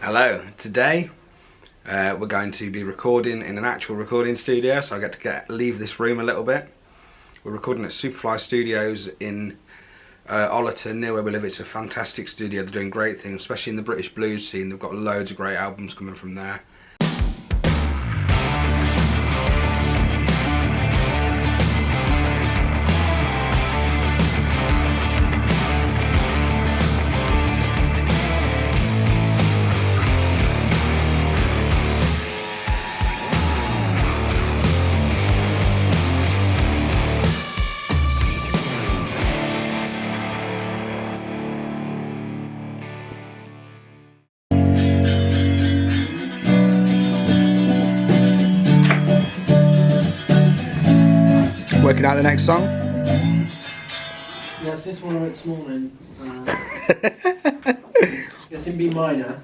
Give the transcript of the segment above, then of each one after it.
Hello, today we're going to be recording in an actual recording studio, so I get to leave this room a little bit. We're recording at Superfly Studios in Ollerton, near where we live. It's a fantastic studio, they're doing great things, especially in the British blues scene. They've got loads of great albums coming from there. Working out the next song? Yeah, it's this one I wrote this morning. It's in B minor.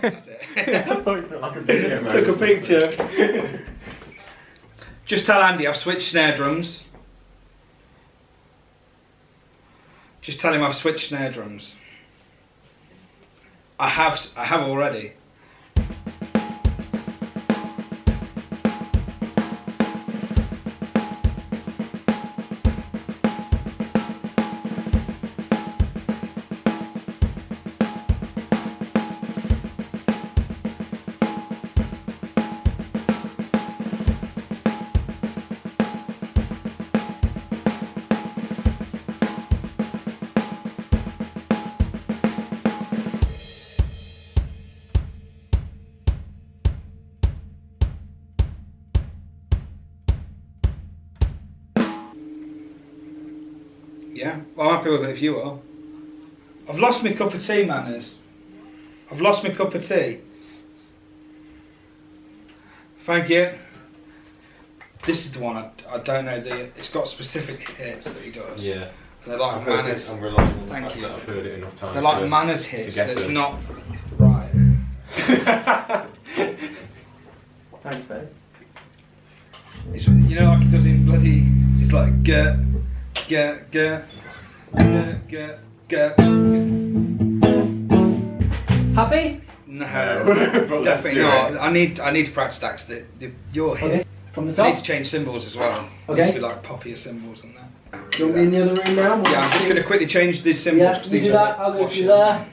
That's it. Took a picture. Just tell Andy I've switched snare drums. Just tell him I've switched snare drums. I have already. Yeah, well, I'm happy with it if you are. I've lost my cup of tea, manners. I've lost my cup of tea. Thank you. This is the one I don't know. It's got specific hits that he does. Yeah. And they're like manners. I'm relying on the Thank fact you. that I've heard it enough times. They're like to, manners hits. get That's them. not right. Thanks, babe. It's, you know, like it does in bloody. It's like get. Happy? No, But let's definitely do not. it. I need to practice that because your hit. Okay. From the I need top? to change cymbals as well. Okay. It needs to be like poppier cymbals and that. Do you want me in the other room now? Yeah, I'm just going to quickly change these cymbals Yeah, because you these do are that, I'll go washing. through there.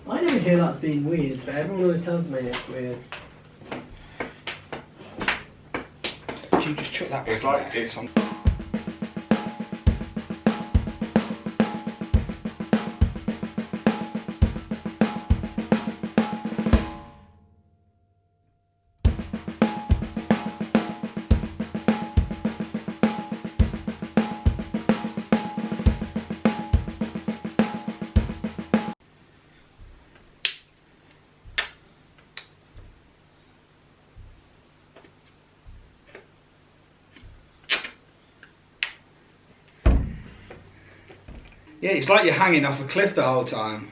I never hear that as being weird, but everyone always tells me it's weird. Should you just chuck that It's back like there? it's on. Yeah, it's like you're hanging off a cliff the whole time.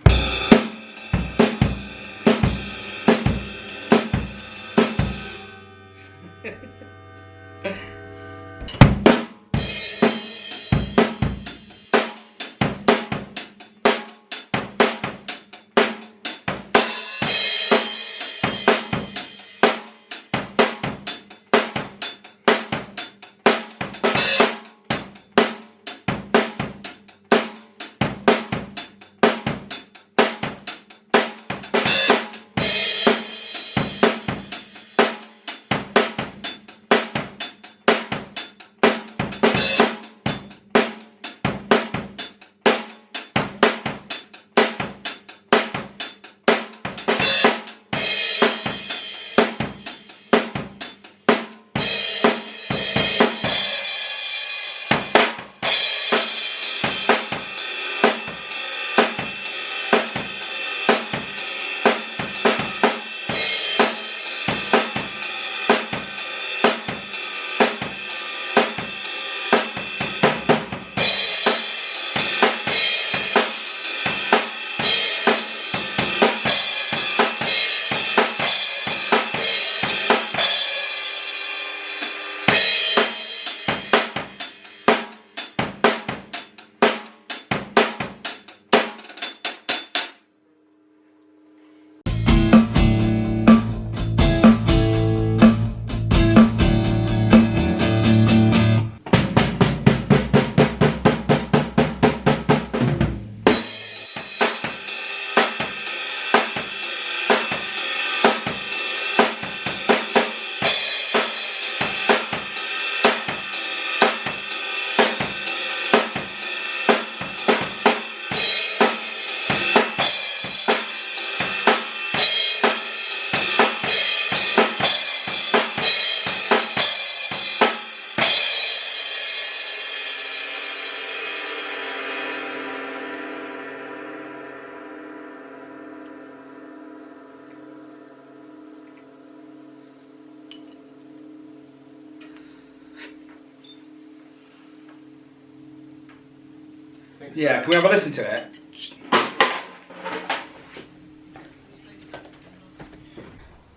Yeah, can we have a listen to it?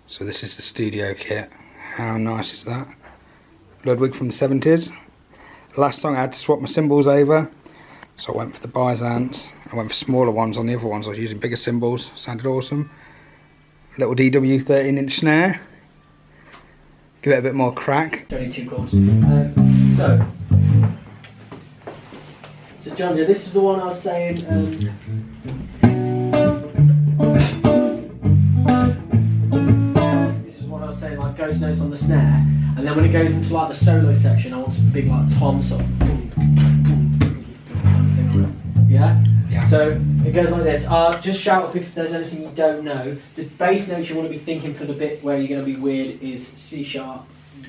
So this is the studio kit. How nice is that? Ludwig from the 70s. Last song I had to swap my cymbals over, so I went for the Byzance. I went for smaller ones on the other ones. I was using bigger cymbals. Sounded awesome. Little DW 13-inch snare. Give it a bit more crack. Only 2 chords. So John, this is the one I was saying. This is what I was saying, like ghost notes on the snare, and then when it goes into like the solo section, I want some big like tom sort of yeah. Yeah. So it goes like this. Just shout up if there's anything you don't know. The bass notes you want to be thinking for the bit where you're going to be weird is C sharp,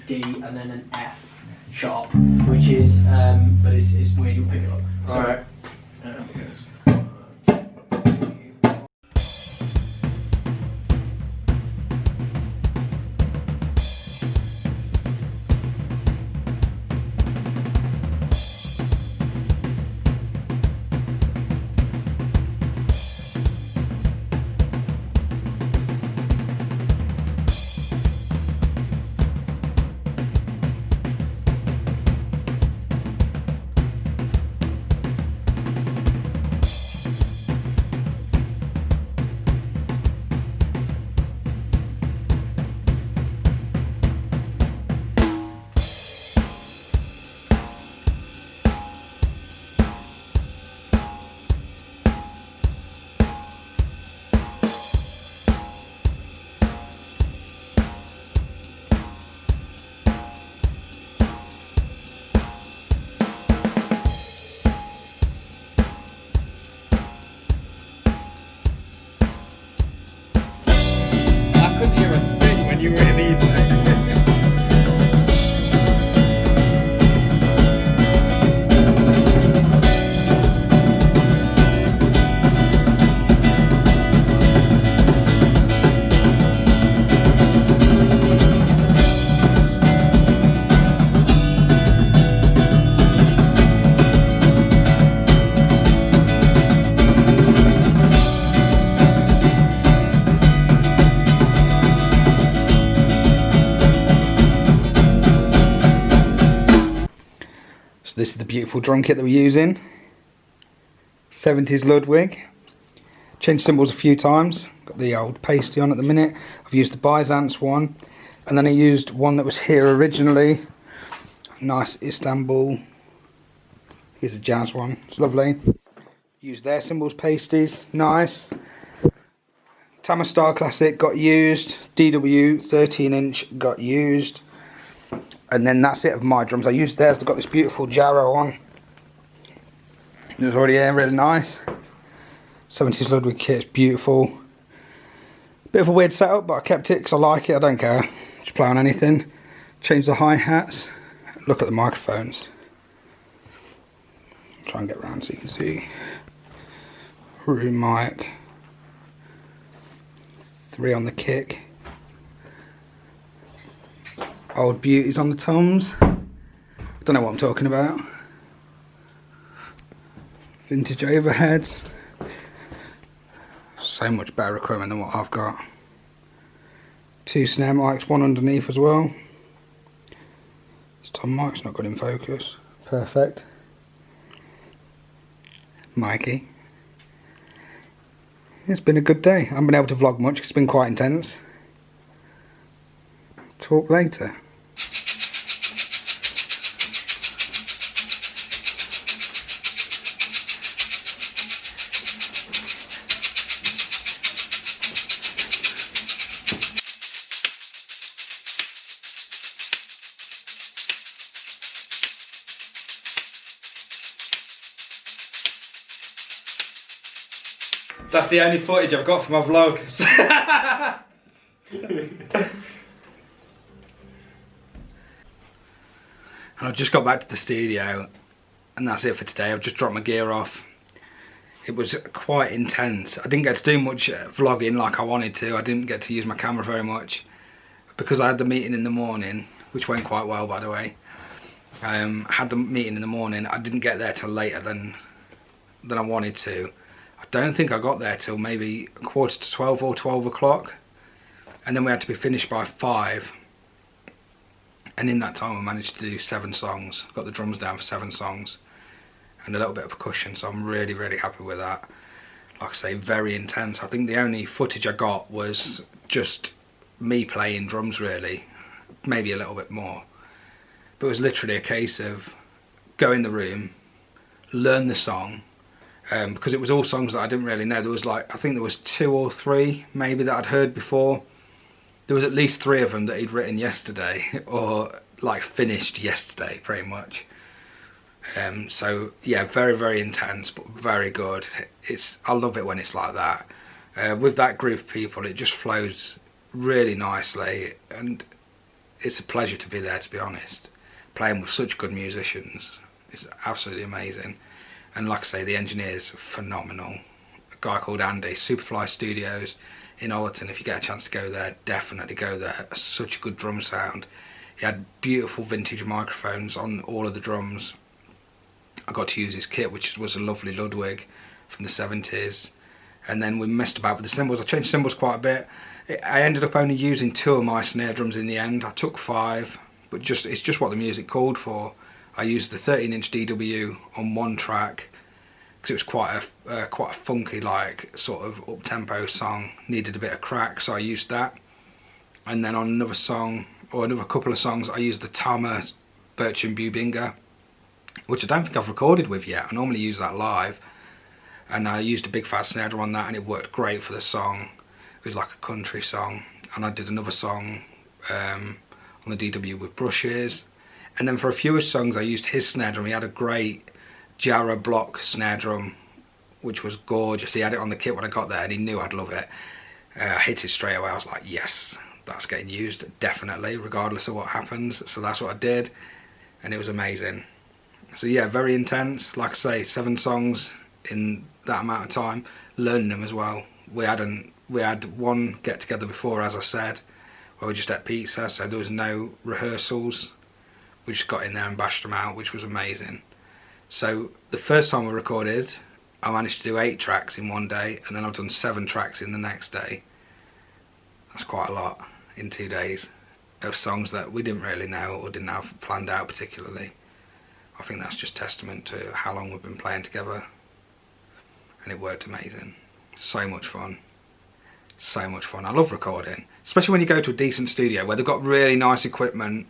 D, and then an F sharp, which is, but it's weird. You'll pick it up. So, all right. It goes. This is the beautiful drum kit that we're using. 70s Ludwig. Changed cymbals a few times. Got the old Paiste on at the minute. I've used the Byzance one. And then I used one that was here originally. Nice Istanbul. Here's a jazz one. It's lovely. Used their cymbals, Paistes. Nice. Tama Star Classic got used. DW 13-inch got used. And then that's it of my drums. I used theirs. They've got this beautiful Jarrow on. It was already here, really nice. 70s Ludwig kit is beautiful. Bit of a weird setup, but I kept it because I like it. I don't care. Just play on anything. Change the hi-hats. Look at the microphones. Try and get around so you can see. Room mic. 3 on the kick. Old beauties on the toms. Don't know what I'm talking about. Vintage overheads. So much better equipment than what I've got. 2 snare mics, one underneath as well. This tom mic's not good in focus. Perfect. Mikey. It's been a good day. I haven't been able to vlog much because it's been quite intense. Talk later. That's the only footage I've got for my vlog. And I've just got back to the studio and that's it for today. I've just dropped my gear off. It was quite intense. I didn't get to do much vlogging like I wanted to. I didn't get to use my camera very much because I had the meeting in the morning, which went quite well by the way. I had the meeting in the morning. I didn't get there till later than than I wanted to. I don't think I got there till maybe 11:45 or 12 o'clock, and then we had to be finished by 5. And in that time I managed to do 7 songs, got the drums down for 7 songs, and a little bit of percussion, so I'm really, really happy with that. Like I say, very intense. I think the only footage I got was just me playing drums really, maybe a little bit more. But it was literally a case of go in the room, learn the song, because it was all songs that I didn't really know. There was like, I think there was 2 or 3 maybe that I'd heard before. There was at least 3 of them that he'd written yesterday, or like finished yesterday pretty much. So yeah, very, very intense, but very good. I love it when it's like that. With that group of people, it just flows really nicely, and it's a pleasure to be there, to be honest. Playing with such good musicians, it's absolutely amazing. And like I say, the engineer's phenomenal. A guy called Andy, Superfly Studios in Ollerton. If you get a chance to go there, definitely go there. Such a good drum sound. He had beautiful vintage microphones on all of the drums. I got to use his kit, which was a lovely Ludwig from the 70s. And then we messed about with the cymbals. I changed cymbals quite a bit. I ended up only using 2 of my snare drums in the end. I took 5, but it's just what the music called for. I used the 13-inch DW on one track because it was quite a funky, like sort of up-tempo song. Needed a bit of crack, so I used that. And then on another song, or another couple of songs, I used the Tama Bircham Bubinga, which I don't think I've recorded with yet. I normally use that live, and I used a big fat snare drum on that, and it worked great for the song. It was like a country song. And I did another song on the DW with brushes, and then for a few songs I used his snare drum. He had a great Jarrah block snare drum, which was gorgeous. He had it on the kit when I got there, and he knew I'd love it. I hit it straight away. I was like, yes, that's getting used, definitely, regardless of what happens. So that's what I did, and it was amazing. So yeah, very intense. Like I say, 7 songs in that amount of time, learning them as well. We had one get together before, as I said, where we just ate pizza, so there was no rehearsals. We just got in there and bashed them out, which was amazing. So the first time we recorded, I managed to do 8 tracks in one day, and then I've done 7 tracks in the next day. That's quite a lot in 2 days of songs that we didn't really know or didn't have planned out particularly. I think that's just testament to how long we've been playing together, and it worked amazing. So much fun. So much fun. I love recording, especially when you go to a decent studio where they've got really nice equipment